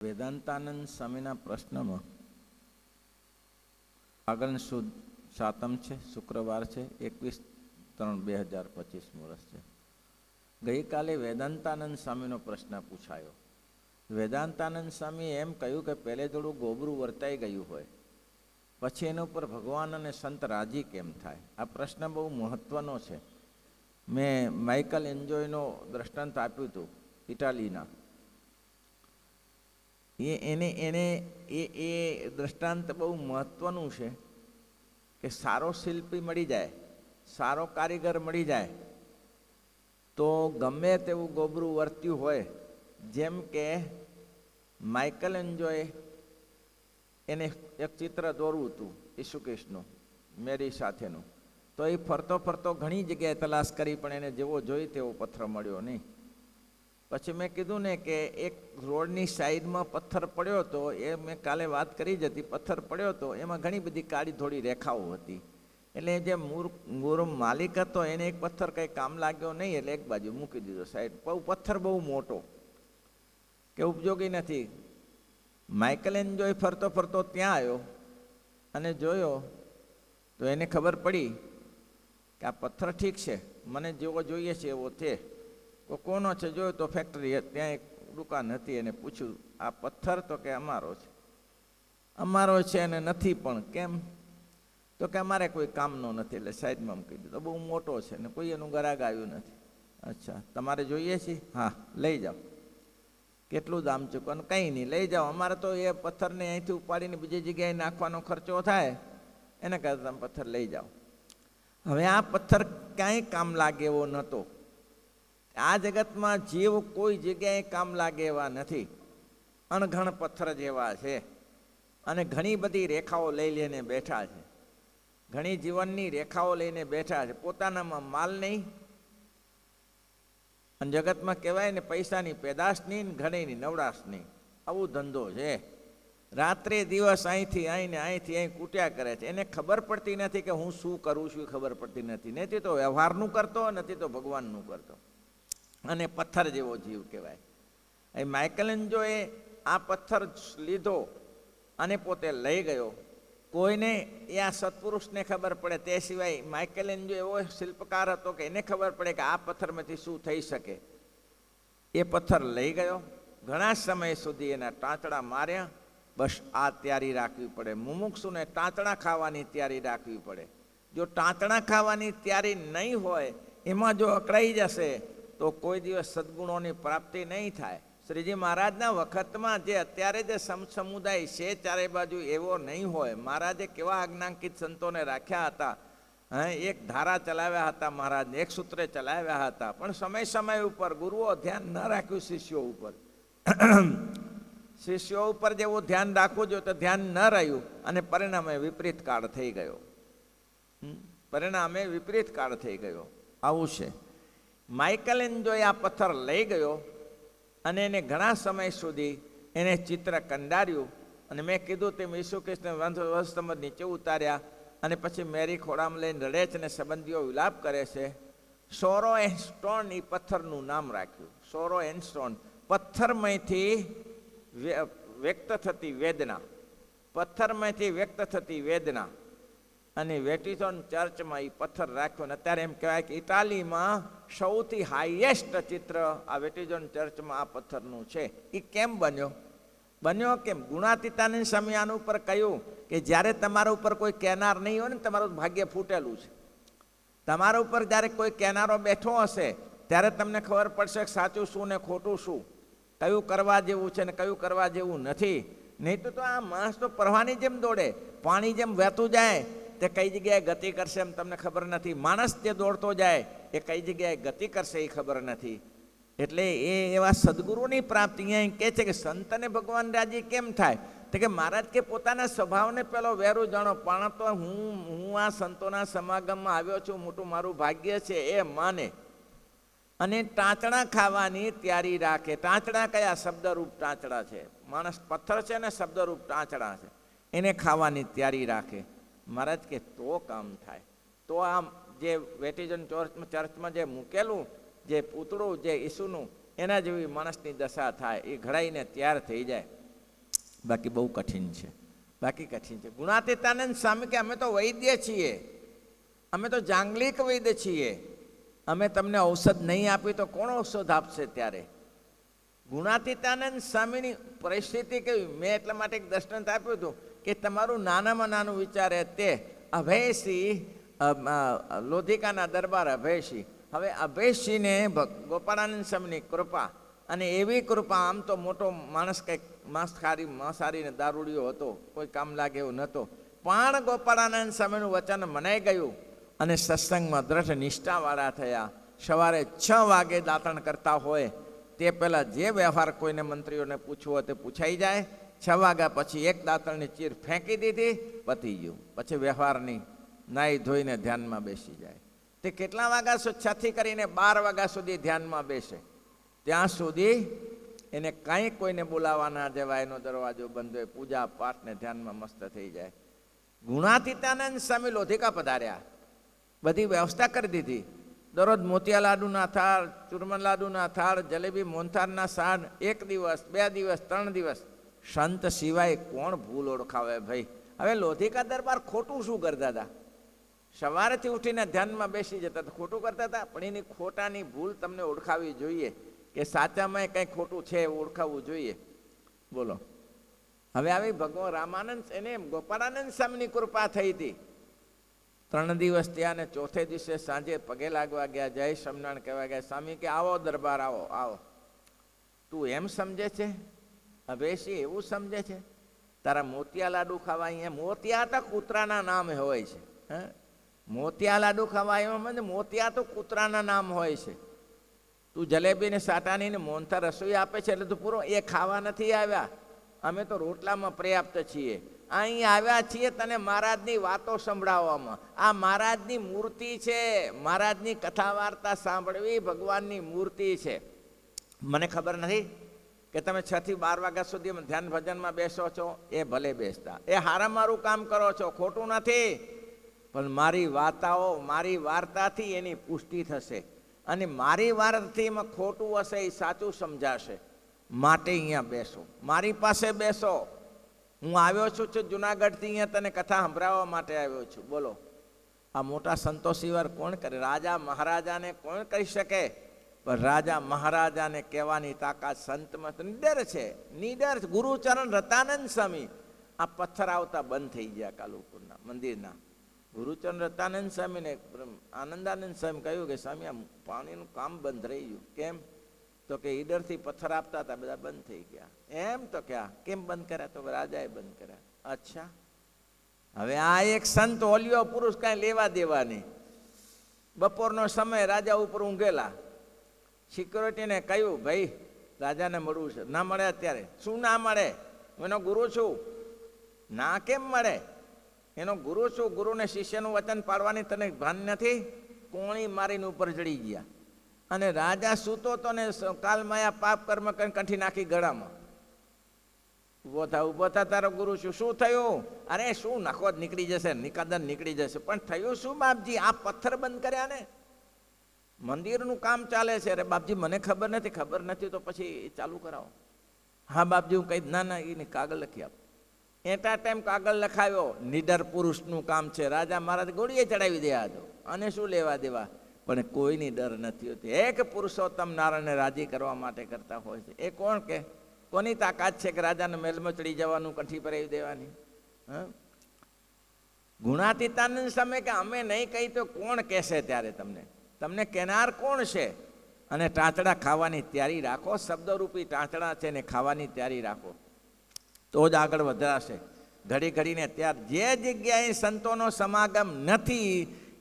વેદાંતાનંદ સ્વામીના પ્રશ્નમાં આગળની સુદ સાતમ છે, શુક્રવાર છે, 21/3/2025 વર્ષ છે. ગઈકાલે વેદાંતાનંદ સ્વામીનો પ્રશ્ન પૂછાયો. વેદાંતાનંદ સ્વામીએ એમ કહ્યું કે પહેલે થોડું ગોબરું વર્તાઈ ગયું હોય, પછી એના ઉપર ભગવાન અને સંત રાજી કેમ થાય? આ પ્રશ્ન બહુ મહત્વનો છે. મેં માઇકલ એન્જોયનો દ્રષ્ટાંત આપ્યું હતું ઇટાલીના. એ દ્રષ્ટાંત બહુ મહત્વનું છે કે સારો શિલ્પી મળી જાય, સારો કારીગર મળી જાય તો ગમે તેવું ગોબરું વર્ત્યું હોય, જેમ કે માઇકલ એન્જોય એને એક ચિત્ર દોરવું હતું ઈસુ ખ્રિસ્તનું મેરી સાથેનું, તો એ ફરતો ફરતો ઘણી જગ્યાએ તલાશ કરી પણ એને જેવો જોઈ તેવો પથ્થર મળ્યો નહીં. પછી મેં કીધું ને કે એક રોડની સાઈડમાં પથ્થર પડ્યો હતો, એ મેં કાલે વાત કરી જ હતી. પથ્થર પડ્યો હતો, એમાં ઘણી બધી કાળી થોડી રેખાઓ હતી. એટલે જે મૂળ માલિક હતો એને એક પથ્થર કંઈ કામ લાગ્યો નહીં, એટલે એક બાજુ મૂકી દીધો સાઈડ. પથ્થર બહુ મોટો કે ઉપયોગી નથી. માઇકલ એન્જોય ફરતો ફરતો ત્યાં આવ્યો અને જોયો તો એને ખબર પડી કે આ પથ્થર ઠીક છે, મને જેવો જોઈએ છે એવો છે. કોનો છે જોયો તો ફેક્ટરી, ત્યાં એક દુકાન હતી. એને પૂછ્યું આ પથ્થર? તો કે અમારો છે. અમારો છે અને નથી પણ કેમ? તો કે અમારે કોઈ કામનો નથી, એટલે સાઈડમાં મૂકી દીધો. બહુ મોટો છે ને કોઈ એનું ગરાગ આવ્યું નથી. અચ્છા, તમારે જોઈએ છે? હા, લઈ જાઓ. કેટલું દામ ચૂકવાનું? કંઈ નહીં, લઈ જાઓ. અમારે તો એ પથ્થરને અહીંથી ઉપાડીને બીજી જગ્યાએ નાખવાનો ખર્ચો થાય, એને કરતાં તમે પથ્થર લઈ જાઓ. હવે આ પથ્થર ક્યાંય કામ લાગે એવો નહોતો. આ જગતમાં જીવ કોઈ જગ્યાએ કામ લાગે એવા નથી, અણઘણ પથ્થર જેવા છે. અને ઘણી બધી રેખાઓ લઈ લઈને બેઠા છે, ઘણી જીવનની રેખાઓ લઈને બેઠા છે. પોતાનામાં માલ નહીં, અને જગતમાં કહેવાય ને પૈસાની પેદાશ નહીં, ઘણીની નવડાશ નહીં. આવું ધંધો છે. રાત્રે દિવસ અહીંથી અહીં ને અહીંથી અહીં કૂટ્યા કરે છે. એને ખબર પડતી નથી કે હું શું કરું છું, ખબર પડતી નથી. નથી તો વ્યવહારનું કરતો, નથી તો ભગવાનનું કરતો. અને પથ્થર જેવો જીવ કહેવાય. એ માઇકલ એન્જોએ આ પથ્થર લીધો અને પોતે લઈ ગયો. કોઈને એ આ સત્પુરુષને ખબર પડે તે સિવાય માઇકલ એન્જો એવો શિલ્પકાર હતો કે એને ખબર પડે કે આ પથ્થરમાંથી શું થઈ શકે. એ પથ્થર લઈ ગયો. ઘણા સમય સુધી એના ટાંચડા માર્યા. બસ આ તૈયારી રાખવી પડે. મુમુક્ષુને ટાંચડા ખાવાની તૈયારી રાખવી પડે. જો ટાંચડા ખાવાની તૈયારી નહીં હોય, એમાં જો અકળાઈ જશે તો કોઈ દિવસ સદગુણોની પ્રાપ્તિ નહીં થાય. શ્રીજી મહારાજના વખતમાં જે અત્યારે જે સમુદાય છે ચારે બાજુ એવો નહીં હોય. મહારાજે કેવા આજ્ઞાંકિત સંતોને રાખ્યા હતા, એક ધારા ચલાવ્યા હતા મહારાજને, એક સૂત્રે ચલાવ્યા હતા. પણ સમય ઉપર ગુરુઓ ધ્યાન ન રાખ્યું શિષ્યો ઉપર. શિષ્યો ઉપર જેવું ધ્યાન રાખવું જોઈએ તો ધ્યાન ન રહ્યું, અને પરિણામે વિપરીત કાળ થઈ ગયો. પરિણામે વિપરીત કાળ થઈ ગયો. આવું છે. માઇકલ એન્જોય આ પથ્થર લઈ ગયો અને એને ઘણા સમય સુધી એને ચિત્ર કંડાર્યું. અને મેં કીધું તેમ ઈસુ ખ્રિસ્તને વંશસ્તંભ નીચે ઉતાર્યા, અને પછી મેરી ખોળામાં લઈને રડે છે અને સંબંધીઓ વિલાપ કરે છે. સોરો એન્ડ સ્ટોન એ પથ્થરનું નામ રાખ્યું. સોરો એન્ડ સ્ટોન, પથ્થરમાંથી વ્યક્ત થતી વેદના, પથ્થરમાંથી વ્યક્ત થતી વેદના. અને વેટિકન ચર્ચમાં એ પથ્થર રાખ્યો. અને અત્યારે એમ કહેવાય કે ઇટાલીમાં સૌથી હાઈએસ્ટ ચિત્ર આ વેટિકન ચર્ચમાં આ પથ્થરનું છે. એ કેમ બન્યો કેમ? ગુણાતીતાનંદ સ્વામી આના ઉપર કહ્યું કે જ્યારે તમારા ઉપર કોઈ કહેનાર નહીં હોય ને, તમારું ભાગ્ય ફૂટેલું છે. તમારા ઉપર જ્યારે કોઈ કહેનારો બેઠો હશે ત્યારે તમને ખબર પડશે કે સાચું શું ને ખોટું શું, કયું કરવા જેવું છે ને કયું કરવા જેવું નથી. નહીં તો આ માણસ તો પ્રવાહની જેમ દોડે, પાણી જેમ વહેતું જાય તે કઈ જગ્યાએ ગતિ કરશે એમ તમને ખબર નથી. માણસ જે દોડતો જાય એ કઈ જગ્યાએ ગતિ કરશે એ ખબર નથી. એટલે એવા સદગુરુની પ્રાપ્તિ અહીંયા કહે છે કે સંતને ભગવાન રાજી કેમ થાય? તો કે મહારાજ કે પોતાના સ્વભાવને પેલો વેરું જાણો. પણ તો હું આ સંતોના સમાગમમાં આવ્યો છું, મોટું મારું ભાગ્ય છે એ માને, અને ટાંચડા ખાવાની તૈયારી રાખે. ટાંચડા કયા? શબ્દરૂપ ટાંચડા છે. માણસ પથ્થર છે ને શબ્દરૂપ ટાંચડા છે, એને ખાવાની તૈયારી રાખે. મહારાજ કે તો કામ થાય. તો આમ જે વેટિકન ચર્ચમાં જે મૂકેલું જે પૂતળું જે ઈસુનું, એના જેવી માણસની દશા થાય. એ ઘડાઈને તૈયાર થઈ જાય. બાકી બહુ કઠિન છે, બાકી કઠિન છે. ગુણાતીતાનંદ સ્વામી કે અમે તો વૈદ્ય છીએ, અમે તો જાંગલિક વૈદ્ય છીએ, અમે તમને ઔષધ નહીં આપી તો કોણ ઔષધ આપશે? ત્યારે ગુણાતીતાનંદ સ્વામીની પરિસ્થિતિ કેવી, મેં એટલા માટે એક દ્રષ્ટાંત આપ્યું હતું કે તમારું નાનામાં નાનું વિચારે તે અભયસિંહ, લોધિકાના દરબાર અભયસિંહ. હવે અભયસિંહને ગોપાળાનંદ સ્વામીની કૃપા, અને એવી કૃપા, આમ તો મોટો માણસ કંઈક માંસાહારીને દારૂડિયો હતો, કોઈ કામ લાગે એવું નહોતો, પણ ગોપાળાનંદ સ્વામીનું વચન મનાઈ ગયું અને સત્સંગમાં દ્રઢ નિષ્ઠાવાળા થયા. સવારે 6 વાગે દાતણ કરતા હોય તે પહેલાં જે વ્યવહાર કોઈને મંત્રીઓને પૂછવો હોય તે પૂછાઈ જાય. 6 વાગ્યા પછી એક દાતણની ચીર ફેંકી દીધી, પતી ગયું. પછી વ્યવહારની નાહી ધોઈને ધ્યાનમાં બેસી જાય. તે કેટલા વાગ્યા 6થી કરીને 12 વાગ્યા સુધી ધ્યાનમાં બેસે. ત્યાં સુધી એને કાંઈ કોઈને બોલાવવા ના જવાય, એનો દરવાજો બંધ હોય, પૂજા પાઠને ધ્યાનમાં મસ્ત થઈ જાય. ગુણાતીતાનંદ સ્વામી લોધિકા પધાર્યા, બધી વ્યવસ્થા કરી દીધી. દરરોજ મોતિયા લાડુના થાળ, ચૂરમન લાડુના થાળ, જલેબી મોહનથાળના સાડ, 1 દિવસ 2 દિવસ 3 દિવસ. સંત સિવાય કોણ ભૂલ ઓળખાવે ભાઈ? હવે લોધિકા દરબાર ખોટું શું કરતા હતા? સવારેથી ઉઠીને ધ્યાનમાં બેસી જતા હતા, ખોટું કરતા હતા. પણ એની ખોટાની ભૂલ તમને ઓળખાવી જોઈએ, કે સાચામાં કંઈ ખોટું છે એવું ઓળખાવવું જોઈએ. બોલો. હવે આવી ભગવાન રામાનંદ, એને ગોપાળાનંદ સ્વામીની કૃપા થઈ હતી. 3 દિવસ ત્યાં, ને ચોથે દિવસે સાંજે પગે લાગવા ગયા, જય સ્વામિનારાયણ કહેવા ગયા. સ્વામી કે આવો દરબાર, આવો આવો. તું એમ સમજે છે અભયસિંહ, એવું સમજે છે? તારા મોતિયા લાડુ ખાવા અહીંયા, મોતિયા તો કૂતરાના નામ હોય છે. હે, મોતિયા લાડુ ખાવા એમાં મોતિયા તો કૂતરાના નામ હોય છે. તું જલેબી ને સાટાની ને મોહનથાળ રસોઈ આપે છે એટલે તું પૂરો, એ ખાવા નથી આવ્યા. અમે તો રોટલામાં પર્યાપ્ત છીએ. અહીં આવ્યા છીએ તને મહારાજની વાતો સંભળાવવામાં. આ મહારાજની મૂર્તિ છે, મહારાજની કથા વાર્તા સાંભળવી ભગવાનની મૂર્તિ છે. મને ખબર નથી કે તમે 6 થી 12 વાગ્યા સુધી ધ્યાન ભજનમાં બેસો છો, એ ભલે બેસતા, એ હારામાં મારું કામ કરો છો, ખોટું નથી. પણ મારી વાર્તાઓ, મારી વાર્તાથી એની પુષ્ટિ થશે, અને મારી વાર્તાથી એમાં ખોટું હશે એ સાચું સમજાશે. માટે અહીંયા બેસો, મારી પાસે બેસો. હું આવ્યો છું જુનાગઢથી, અહીંયા તને કથા સંભળાવવા માટે આવ્યો છું. બોલો, આ મોટા સંતો સિવાય કોણ કરે? રાજા મહારાજાને કોણ કહી શકે? પણ રાજા મહારાજાને કહેવાની તાકાત સંતમાં નિડર છે, નિડર. ગુરુચરણ રતાનંદ સ્વામી, આ પથ્થર આવતા બંધ થઈ ગયા કાલુપુરના મંદિરના. ગુરુચરણ રતાનંદ સ્વામીને આનંદાનંદ સ્વામી કહ્યું કે સ્વામી, આ પાણીનું કામ બંધ રહી ગયું. કેમ? તો કે ઈડરથી પથ્થર આપતા હતા, બધા બંધ થઈ ગયા. એમ તો ક્યાં, કેમ બંધ કર્યા? તો રાજાએ બંધ કર્યા. અચ્છા, હવે આ એક સંત ઓલિયો પુરુષ કાંઈ લેવા દેવા નહીં. બપોરનો સમય, રાજા ઉપર ઊંઘેલા. સિક્યોરિટીને કહ્યું, ભાઈ રાજાને મળવું છે. ના મળે અત્યારે. શું ના મળે? હું એનો ગુરુ છું. ના કેમ મળે? એનો ગુરુ છું. ગુરુને શિષ્યનું વચન પાડવાની તને ભાન નથી? કોણી મારીને ઉપર ચડી ગયા. અને રાજા સૂતો તો ને કાલમાયા પાપ કર્મ કરીને કંઠી નાખી ગળામાં. ઊભો થા તારો ગુરુ છું. શું થયું? અરે શું, નાખો જ નીકળી જશે, નિકાદન નીકળી જશે. પણ થયું શું બાપજી? આ પથ્થર બંધ કર્યા ને, મંદિરનું કામ ચાલે છે. અરે બાપજી મને ખબર નથી. ખબર નથી તો પછી ચાલુ કરાવો. હા બાપજી હું કહી, ના ના, એને કાગળ લખી આપો. એટા ટાઈમ કાગળ લખાવ્યો. નિડર પુરુષનું કામ છે. રાજા મહારાજ ગોળીએ ચડાવી દે હતો. અને શું લેવા દેવા? પણ કોઈની ડર નથી હોતી. એક પુરુષોત્તમ નારાયણને રાજી કરવા માટે કરતા હોય છે. એ કોણ કે? કોની તાકાત છે કે રાજાને મહેલમાં ચડી જવાનું, કંઠી પરાવી દેવાની? હા, ગુણાતીતાનંદ સામે કે અમે નહીં કહી તો કોણ કહેશે? ત્યારે તમને કહેનાર કોણ છે? અને ટાંચડા ખાવાની તૈયારી રાખો. શબ્દરૂપી ટાંચડા છે ને ખાવાની તૈયારી રાખો, તો જ આગળ વધાશે. ઘડી ઘડીને ત્યાર જે જગ્યાએ સંતોનો સમાગમ નથી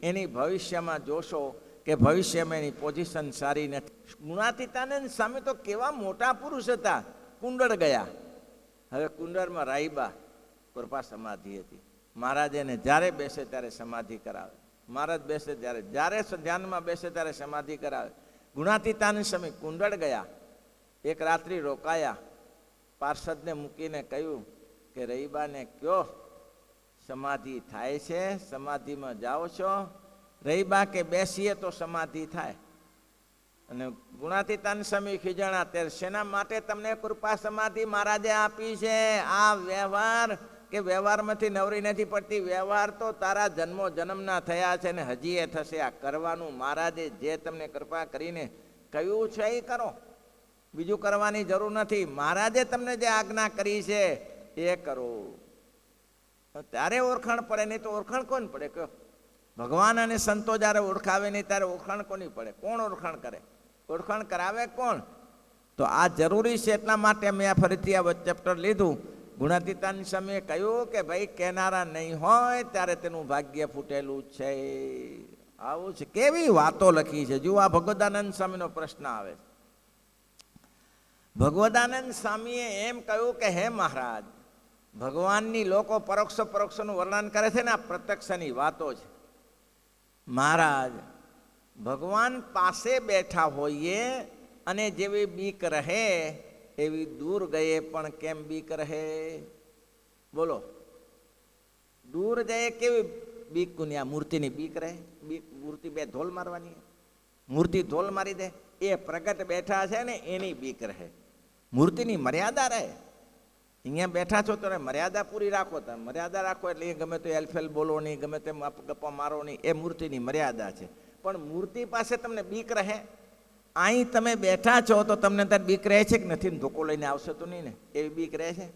એની ભવિષ્યમાં જોશો કે ભવિષ્યમાં એની પોઝિશન સારી નથી. ગુણાતીતાનંદ સ્વામી તો કેવા મોટા પુરુષ હતા. કુંડળ ગયા. હવે કુંડળમાં રાઈબા કૃપા સમાધિ હતી. મહારાજ એને જ્યારે બેસે ત્યારે સમાધિ કરાવે. મહારાજ બેસે ત્યારે, જ્યારે ધ્યાનમાં બેસે ત્યારે સમાધિ કરાવે. ગુણાતીતાનંદ સ્વામી કુંડળ ગયા. એક રાત્રિ રોકાયા. પાર્ષદને મૂકીને કહ્યું કે રહીબાને કયો સમાધિ થાય છે, સમાધિમાં જાઓ છો? રહીબા કે બેસીએ તો સમાધિ થાય. અને ગુણાતીતાન સ્વામી ખીજાણા ત્યારે શેના માટે તમને કૃપા સમાધિ મહારાજે આપી છે? આ વ્યવહાર કે વ્યવહારમાંથી નવરી નથી પડતી. વ્યવહાર તો તારા જન્મો જન્મના થયા છે ને હજી એ થશે. આ કરવાનું મહારાજે જે તમને કૃપા કરીને કહ્યું છે એ કરો, બીજું કરવાની જરૂર નથી. મહારાજે તમને જે આજ્ઞા કરી છે એ કરો, ત્યારે ઓળખાણ પડે. નહીં તો ઓળખાણ કોણ પડે? કયો ભગવાન અને સંતો જ્યારે ઓળખાવે નહીં ત્યારે ઓળખાણ કોની પડે? કોણ ઓળખાણ કરે? ઓળખાણ કરાવે કોણ? તો આ જરૂરી છે. એટલા માટે મેં ફરીથી આ ચેપ્ટર લીધું. ગુણાતીતાન સ્વામીએ કહ્યું કે ભાઈ કહેનારા નહીં હોય ત્યારે તેનું ભાગ્ય ફૂટેલું છે. આવું છે. કેવી વાતો લખી છે જુઓ. આ ભગવદાનંદ સ્વામીનો પ્રશ્ન આવે છે. ભગવદાનંદ સ્વામીએ એમ કહ્યું કે હે મહારાજ, ભગવાનની લોકો પરોક્ષ પરોક્ષનું વર્ણન કરે છે ને આ પ્રત્યક્ષની વાતો છે. મહારાજ, ભગવાન પાસે બેઠા હોઈએ અને જેવી બીક રહે એવી દૂર ગયે પણ કેમ બીક રહે? બોલો, દૂર જઈએ કેવી બીક? કુનિયા મૂર્તિની બીક રહે? મૂર્તિ બે ધોલ મારવાની, મૂર્તિ ધોલ મારી દે. એ પ્રગટ બેઠા છે ને એની બીક રહે. મૂર્તિની મર્યાદા રહે. અહીંયા બેઠા છો તો મર્યાદા પૂરી રાખો. તમે મર્યાદા રાખો એટલે ગમે તો એલફેલ બોલો નહીં, ગમે તેમ ગપ્પા મારો નહીં. એ મૂર્તિની મર્યાદા છે. પણ મૂર્તિ પાસે તમને બીક રહે? અહીં તમે બેઠા છો તો તમને ત્યારે બીક રહે છે કે નથી? ધોકો લઈને આવશે તો નહીં ને, એવી બીક રહે છે?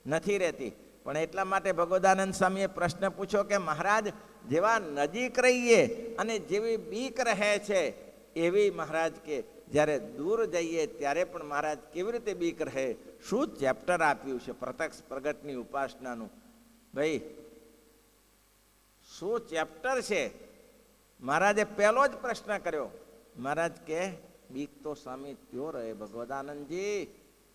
નથી રહેતી. પણ એટલા માટે ભગવદાનંદ સ્વામીએ પ્રશ્ન પૂછ્યો કે મહારાજ, જેવા નજીક રહીએ અને જેવી બીક રહે છે એવી મહારાજ કે જ્યારે દૂર જઈએ ત્યારે પણ મહારાજ કેવી રીતે બીક રહે? શું ચેપ્ટર આપ્યું છે પ્રત્યક્ષ પ્રગટની ઉપાસનાનું? ભાઈ શું ચેપ્ટર છે? મહારાજે પહેલો જ પ્રશ્ન કર્યો. મહારાજ કે બીક તો સ્વામી ત્યો રહે ભગવદાનંદજી,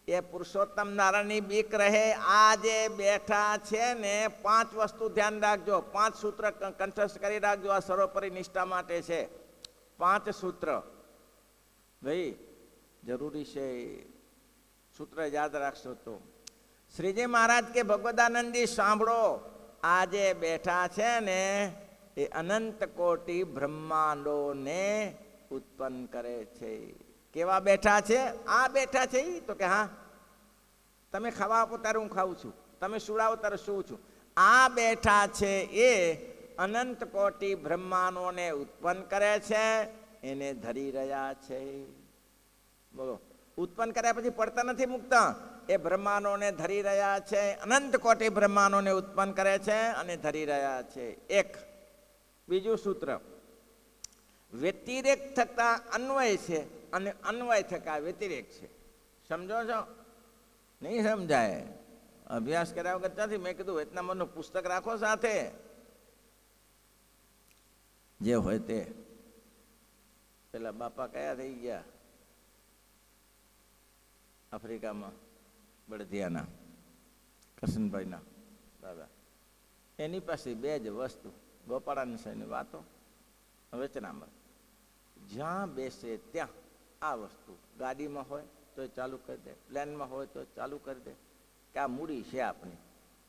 એ પુરુષોત્તમ નારાયણની બીક રહે. આ જે બેઠા છે ને 5 વસ્તુ ધ્યાન રાખજો. 5 સૂત્ર કંઠસ્થ કરી રાખજો. આ સર્વોપરી નિષ્ઠા માટે છે. 5 સૂત્ર ભાઈ જરૂરી છે. સૂત્ર યાદ રાખશો તો. શ્રીજી મહારાજ કે ભગવદાનંદજી સાંભળો, આ જે બેઠા છે ને એ અનંત કોટી બ્રહ્માંડોને ઉત્પન્ન કરે છે. કેવા બેઠા છે? આ બેઠા છે તો કે હા, તમે ખાવા આપો ત્યારે હું ખાઉં છું, તમે સુડાવો ત્યારે સુવું છું. આ બેઠા છે એ અનંત કોટી બ્રહ્માંડોને ઉત્પન્ન કરે છે, એને ધરી રહ્યા છે. બોલો, ઉત્પન્ન કર્યા પછી પડતા નથી મૂકતા. એ બ્રહ્માંડોને ધરી રહ્યા છે. અનંત કોટી બ્રહ્માંડોને ઉત્પન્ન કરે છે અને ધરી રહ્યા છે. એક. બીજું સૂત્ર, વ્યતિરેક થતા અન્વય છે અને અન્વય થતા વ્યતિરેક છે. સમજો છો? નહીં સમજાય. અભ્યાસ કર્યા વગર નથી. મેં કીધું વેતનામરનું પુસ્તક રાખો સાથે, જે હોય તે. પેલા બાપા કયા થઈ ગયા આફ્રિકામાં? બળદિયાના કરશનભાઈના દાદા. એની પાસે 2 જ વસ્તુ, ગોપાળાનંદ સાહેબની વાતો, વચનામૃત. જ્યાં બેસે ત્યાં આ વસ્તુ. ગાડીમાં હોય તો ચાલુ કરી દે, પ્લેનમાં હોય તો ચાલુ કરી દે, કે આ મૂડી છે આપણી.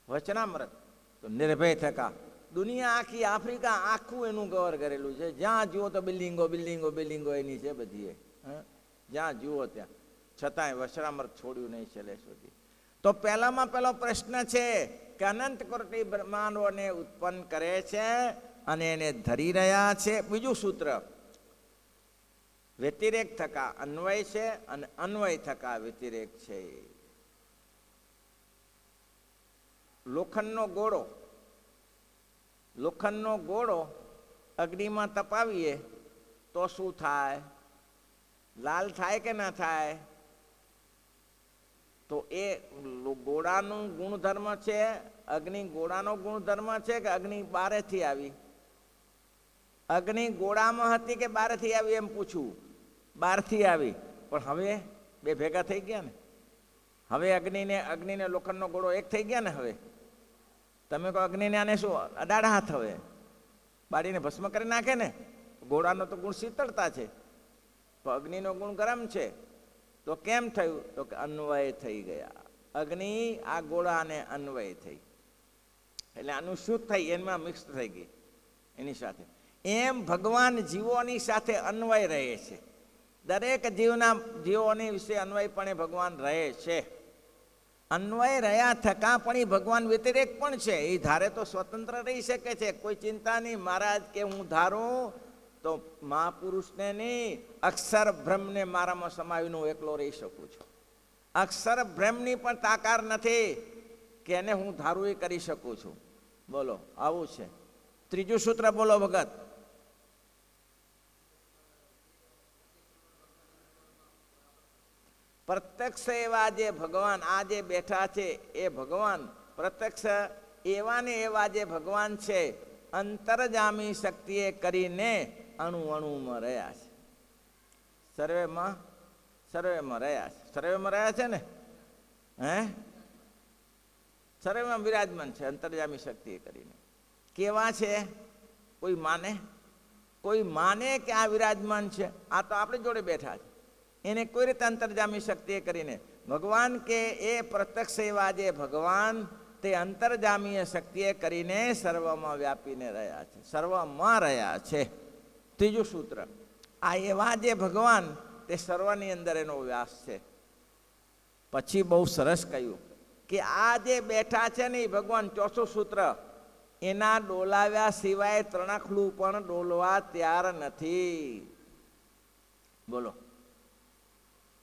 વચનામૃત તો નિર્ભય થકા. દુનિયા આખી, આફ્રિકા આખું એનું કવર કરેલું છે. જ્યાં જુઓ તો બિલ્ડિંગો બિલ્ડિંગો બિલ્ડિંગો એની છે બધી. જ્યાં જુઓ ત્યાં. છતાંય વચનામૃત છોડ્યું નહીં છેલ્લે સુધી. તો પહેલામાં પહેલો પ્રશ્ન છે કે અનંત કોટી બ્રહ્માંડોને ઉત્પન્ન કરે છે અને એને ધરી રહ્યા છે. બીજું સૂત્ર, વ્યતિરેક થકા અન્વય છે અને અન્વય થકા વ્યતિરેક છે. લોખંડનો ગોળો અગ્નિમાં તપાવીએ તો શું થાય? લાલ થાય કે ના થાય? તો એ ગોળાનું ગુણધર્મ છે, અગ્નિ ગોળાનો ગુણધર્મ છે કે અગ્નિ બારેથી આવી? અગ્નિ ગોળામાં હતી કે બહારથી આવી એમ પૂછું? બહારથી આવી. પણ હવે 2 ભેગા થઈ ગયા ને. હવે અગ્નિને લોખંડનો ગોળો એક થઈ ગયા ને. હવે તમે કહો અગ્નિને આને શું અડાડા હાથ હવે બાળીને ભસ્મ કરી નાખે ને? ગોળાનો તો ગુણ શીતળતા છે, તો અગ્નિનો ગુણ ગરમ છે. તો કેમ થયું? તો કે અન્વય થઈ ગયા. અગ્નિ આ ગોળાને અન્વય થઈ, એટલે આનું શુદ્ધ થઈ, એમાં મિક્સ થઈ ગઈ એની સાથે. એમ ભગવાન જીવોની સાથે અન્વય રહે છે. દરેક જીવોની વિશે અન્વયપણે ભગવાન રહે છે. અન્વય રહ્યા થકા પણ એ ભગવાન વ્યતિરેક પણ છે. એ ધારે તો સ્વતંત્ર રહી શકે છે, કોઈ ચિંતા નહીં. મહારાજ કે હું ધારું તો મહાપુરુષને નહીં, અક્ષર બ્રહ્મને મારામાં સમાવીને હું એકલો રહી શકું છું. અક્ષર બ્રહ્મની પણ તાકાત નથી કે એને હું ધારું એ કરી શકું છું. બોલો, આવું છે. ત્રીજું સૂત્ર બોલો ભગત. પ્રત્યક્ષ એવા જે ભગવાન આ જે બેઠા છે એ ભગવાન પ્રત્યક્ષ એવા ને એવા જે ભગવાન છે, અંતરજામી શક્તિએ કરીને અણુ અણુમાં રહ્યા છે. સર્વેમાં રહ્યા છે. સર્વેમાં રહ્યા છે ને? સર્વેમાં વિરાજમાન છે અંતરજામી શક્તિએ કરીને. કેવા છે? કોઈ માને કે આ વિરાજમાન છે? આ તો આપણી જોડે બેઠા છે. એને કોઈ રીતે અંતરજામી શક્તિએ કરીને ભગવાન કે એ પ્રત્યક્ષ એવા જે ભગવાન તે અંતરજામીય શક્તિએ કરીને સર્વમાં વ્યાપીને રહ્યા છે, સર્વમાં રહ્યા છે. ત્રીજું સૂત્ર, આ એવા જે ભગવાન તે સર્વની અંદર એનો વ્યાસ છે. પછી બહુ સરસ કહ્યું કે આ જે બેઠા છે ને એ ભગવાન, ચોથું સૂત્ર, એના ડોલાવ્યા સિવાય ત્રણખલું પણ ડોલવા તૈયાર નથી. બોલો,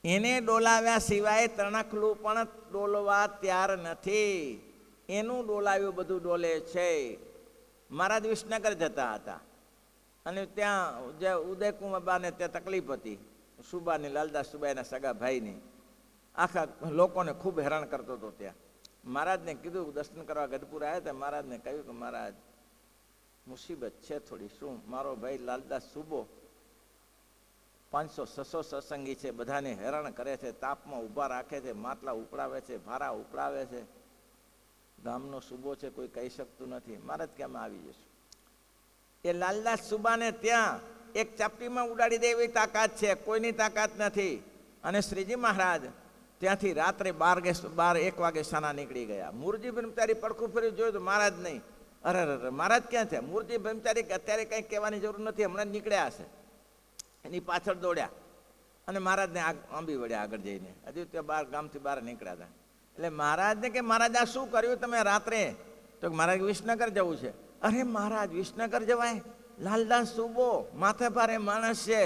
એને ડોલાવ્યા સિવાય ત્રણખલું પણ ડોલવા તૈયાર નથી. એનું ડોલાવ્યું બધું ડોલે છે. મહારાજ વિસનગર જતા હતા અને ત્યાં જે ઉદયકુમારબાને ત્યાં તકલીફ હતી, સુબાની, લાલદાસ સુબાઈના સગા ભાઈની. આખા લોકોને ખૂબ હેરાન કરતો હતો. ત્યાં મહારાજને કીધું, દર્શન કરવા ગઢપુર આવ્યા હતા. મહારાજને કહ્યું કે મહારાજ મુસીબત છે થોડી. શું? મારો ભાઈ લાલદાસ સુબો 500-600 સત્સંગી છે, બધાને હેરાન કરે છે, તાપમાં ઊભા રાખે છે, માટલા ઉપડાવે છે, ભારા ઉપડાવે છે. ગામનો સુબો છે, કોઈ કહી શકતું નથી. મહારાજ કેમ આવી જશું? એ લાલદાસ સુબાને ત્યાં એક ચાપટીમાં ઉડાડી દે એવી તાકાત છે, કોઈની તાકાત નથી. અને શ્રીજી મહારાજ ત્યાંથી રાત્રે 1 વાગે સાના નીકળી ગયા. મૂળજી બ્રહ્મચારી પડખું ફરી જોયું તો મહારાજ નહીં. અરે મહારાજ ક્યાં થયા? મૂળજી બ્રહ્મચારી અત્યારે કંઈ કહેવાની જરૂર નથી, હમણાં જ નીકળ્યા હશે. એની પાછળ દોડ્યા અને મહારાજને આંબી વળ્યા આગળ જઈને. હજુ ત્યાં ગામથી બહાર નીકળ્યા હતા. એટલે મહારાજને કે મહારાજ આ શું કર્યું તમે રાત્રે? તો મહારાજ વિસનગર જવું છે. અરે મહારાજ વિસનગર જવાય? લાલદાસ સુબો માથે ભારે માણસ છે.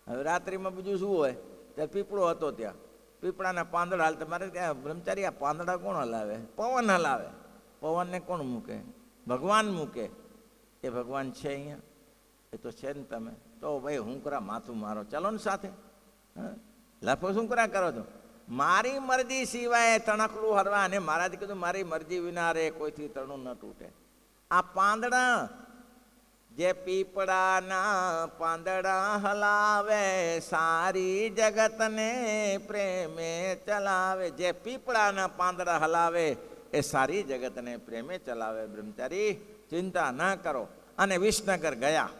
હવે રાત્રિમાં બીજું શું હોય? ત્યાં પીપળો હતો, ત્યાં પીપળાના પાંદડા હાલતા. મારે ત્યાં બ્રહ્મચારી આ પાંદડા કોણ હલાવે? પવન હલાવે. પવનને કોણ મૂકે? ભગવાન મૂકે. એ ભગવાન છે અહીંયા? એ તો છે ને. તમે તો ભાઈ હું કરા માથું મારો, ચાલો ને સાથે. લફો શું કરા કરો છો? મારી મરજી સિવાય તણખલું હરવા. અને મહારાજ કીધું મારી મરજી વિના રે કોઈથી તણું ન તૂટે. આ પાંદડા જે પીપળાના પાંદડા હલાવે, સારી જગતને પ્રેમે ચલાવે. જે પીપળાના પાંદડા હલાવે એ સારી જગતને પ્રેમે ચલાવે. બ્રહ્મચારી ચિંતા ન કરો. અને વિસનગર ગયા.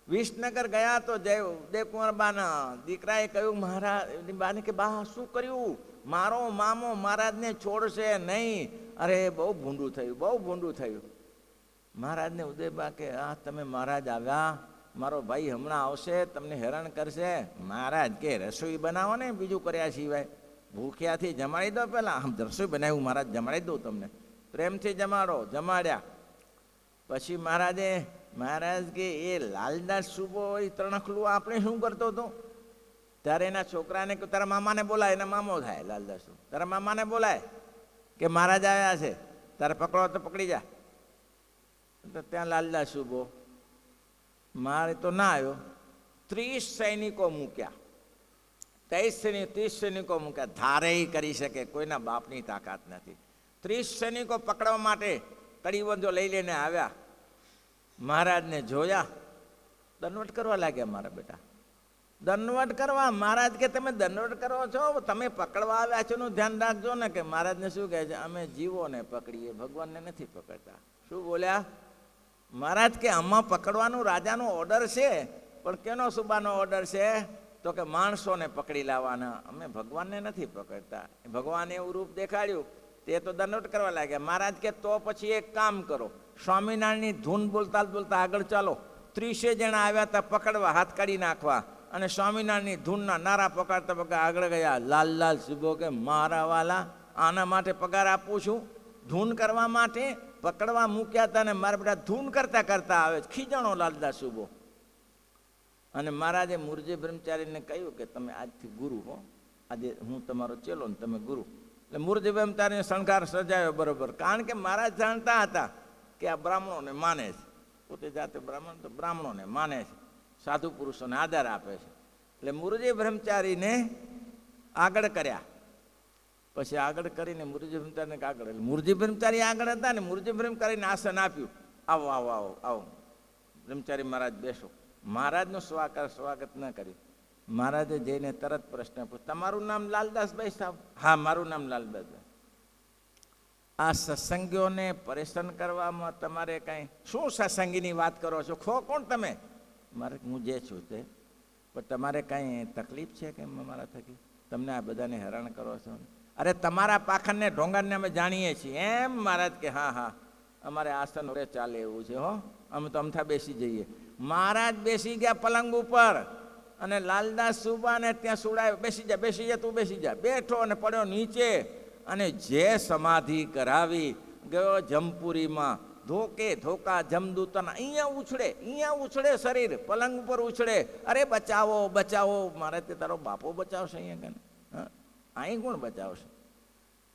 વિસનગર ગયા તો જય ઉદયકુમાર બાના દીકરાએ કહ્યું મહારાજ બાને કે બા શું કર્યું? મારો મામો મહારાજને છોડશે નહીં. અરે બહુ ભૂંડું થયું, બહુ ભૂંડું થયું. મહારાજને ઉદયબા કે આ તમે મહારાજ આવ્યા, મારો ભાઈ હમણાં આવશે, તમને હેરાન કરશે. મહારાજ કે રસોઈ બનાવો ને, બીજું કર્યા સિવાય. ભૂખ્યાથી જમાડી દો. પહેલાં આમ રસોઈ બનાવ્યું મહારાજ, જમાડી દઉં તમને, પ્રેમથી જમાડો. જમાડ્યા પછી મહારાજ કે એ લાલદાસ સુબો એ તણખલું આપણે શું કરતો હતો? ત્યારે એના છોકરાને કે તારા મામાને બોલાય. એના મામો થાય લાલદાસ. તારા મામાને બોલાય કે મહારાજ આવ્યા છે, તારે પકડો તો પકડી જા. તો ત્યાં લાલદાસ સુબો મારે તો ના આવ્યો. 30 સૈનિકો મૂક્યા. 30 સૈનિકો મૂક્યા. ધારે કરી શકે, કોઈના બાપની તાકાત નથી. 30 સૈનિકો પકડવા માટે કડીબંધો લઈ લઈને આવ્યા. મહારાજને જોયા, દંડવટ કરવા લાગ્યા. મારા બેટા દંડવટ કરવા. મહારાજ કે તમે દંડવટ કરો છો? તમે પકડવા આવ્યા છો એનું ધ્યાન રાખજો ને. કે મહારાજને શું કહે છે? અમે જીવોને પકડીએ, ભગવાનને નથી પકડતા. શું બોલ્યા મહારાજ? કે આમાં પકડવાનું રાજાનો ઓર્ડર છે, પણ કેનો સુબાનો ઓર્ડર છે? તો કે માણસોને પકડી લાવવાના, અમે ભગવાનને નથી પકડતા. ભગવાને એવું રૂપ દેખાડ્યું, તે તો દંડવટ કરવા લાગ્યા. મહારાજ કે તો પછી એક કામ કરો, સ્વામિનારાયણની ધૂન બોલતા બોલતા આગળ ચાલો. 30 જણા આવ્યા હતા પકડવા, હાથ કાઢી નાખવા. અને સ્વામિનારાયણની ધૂનના નારા પકડતા પકડતા આગળ ગયા. લાલ લાલ સુબો કે મારા વાલા, આના માટે પગાર આપું છું, ધૂન કરવા માટે. પકડવા મૂક્યા હતા ને મારા બેટા ધૂન કરતા કરતા આવે, ખીજાણો લાલદાસ સુબો. અને મહારાજે મુરજી બ્રહ્મચારીને કહ્યું કે તમે આજથી ગુરુ હો, આજે હું તમારો ચેલો ને તમે ગુરુ. એટલે મુરજી બ્રહ્મચારીને શણગાર સજાયો બરોબર, કારણ કે મહારાજ જાણતા હતા કે આ બ્રાહ્મણોને માને છે, પોતે જાતે બ્રાહ્મણ તો બ્રાહ્મણોને માને છે, સાધુ પુરુષોને આદર આપે છે. એટલે મુરજી બ્રહ્મચારીને આગળ કર્યા. પછી આગળ કરીને મુરજી બ્રહ્મચારીને આગળ, એટલે મુરજી બ્રહ્મચારી આગળ હતા ને મુરજી બ્રહ્મચારીને આસન આપ્યું. આવો આવો આવો આવો બ્રહ્મચારી મહારાજ બેસો. મહારાજનું સ્વાગત ન કર્યું. મહારાજે જઈને તરત પ્રશ્ન પૂછ્યો, તમારું નામ લાલદાસભાઈ સાહેબ? હા, મારું નામ લાલદાસભાઈ. આ સત્સંગીઓને પરેશાન કરવામાં તમારે કાંઈ શું સત્સંગીની વાત કરો છો? ખો કોણ તમે? મારે હું જે છું તે. પણ તમારે કાંઈ તકલીફ છે કે મારા થકી તમને આ બધાને હેરાન કરો છો? અરે તમારા પાખંડને ઢોંગાને અમે જાણીએ છીએ. એમ મહારાજ કે હા હા, અમારે આસન ઓરે ચાલે એવું છે હો, અમે તો અમથા બેસી જઈએ. મહારાજ બેસી ગયા પલંગ ઉપર અને લાલદાસ સુબાને ત્યાં સુડાયો, બેસી જા તું બેસી જા. બેઠો અને પડ્યો નીચે અને જે સમાધિ કરાવી ગયો જમપુરીમાં. ધોકે ધોકા જમદૂતના અહીંયા ઉછળે શરીર, પલંગ ઉપર ઉછળે. અરે બચાવો બચાવો. મારે તે તારો બાપો બચાવશે અહીંયા કને? હા, અહીં કોણ બચાવશે?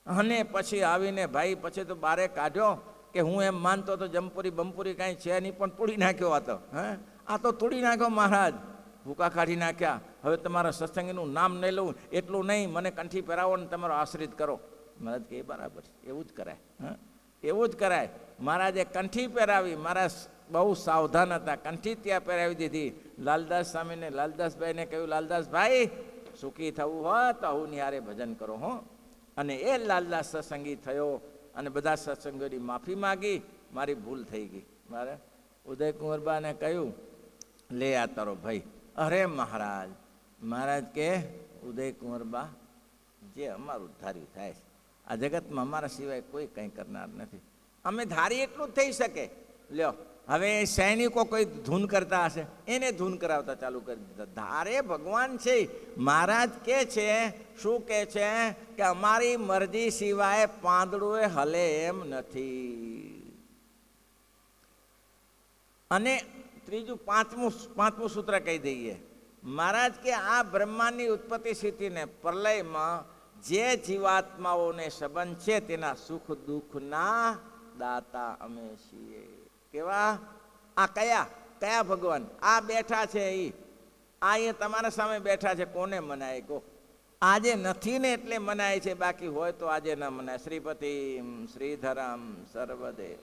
અને પછી આવીને ભાઈ પછી તો બારે કાઢ્યો કે હું એમ માનતો તો જમપુરી બમપુરી કાંઈ છે નહીં, પણ તોડી નાખ્યો આ તો. હા, આ તો તોડી નાખ્યો મહારાજ, ભૂકા કાઢી નાખ્યા. હવે તમારા સત્સંગીનું નામ નહીં લઉં એટલું નહીં, મને કંઠી પહેરાવો ને તમારો આશ્રિત કરો. મહારાજ કે બરાબર, એવું જ કરાય. હા, એવું જ કરાય. મહારાજે કંઠી પહેરાવી. મહારાજ બહુ સાવધાન હતા, કંઠી ત્યાં પહેરાવી દીધી. લાલદાસ સ્વામીને લાલદાસભાઈને કહ્યું, લાલદાસભાઈ સુખી થવું હોય તો આવું નિહારે ભજન કરો હો. અને એ લાલદાસ સત્સંગી થયો અને બધા સત્સંગોની માફી માગી. મારી ભૂલ થઈ ગઈ. મારે ઉદયકુંવરબાને કહ્યું, લે આ તારો ભાઈ. અરે મહારાજ, મહારાજ કે ઉદયકુંવરબા, જે અમારું ધાર્યું થાય છે, આ જગતમાં અમારા સિવાય કોઈ કંઈ કરનાર નથી. અમે ધારી એટલું જ થઈ શકે. લ્યો હવે સૈનિકો કોઈ ધૂન કરતા હશે, એને ધૂન કરાવતા ચાલુ કરી દીધા. ધારે ભગવાન છે. મહારાજ કે છે, શું કે છે કે અમારી મરજી સિવાય પાંદડું હલે એમ નથી. અને ત્રીજું પાંચમું સૂત્ર કહી દઈએ. મહારાજ કે આ બ્રહ્માંડની ઉત્પત્તિ સ્થિતિને પ્રલયમાં જે જીવાત્માઓને સંબંધ છે તેના સુખ દુઃખના દાતા અમે છીએ. કેવા? આ કયા ભગવાન? આ બેઠા છે આ એ તમારા સામે બેઠા છે. કોને મનાય કહો? આજે નથી ને એટલે મનાય છે, બાકી હોય તો આજે ન મનાય. શ્રીપતિ શ્રીધરમ સર્વદેવ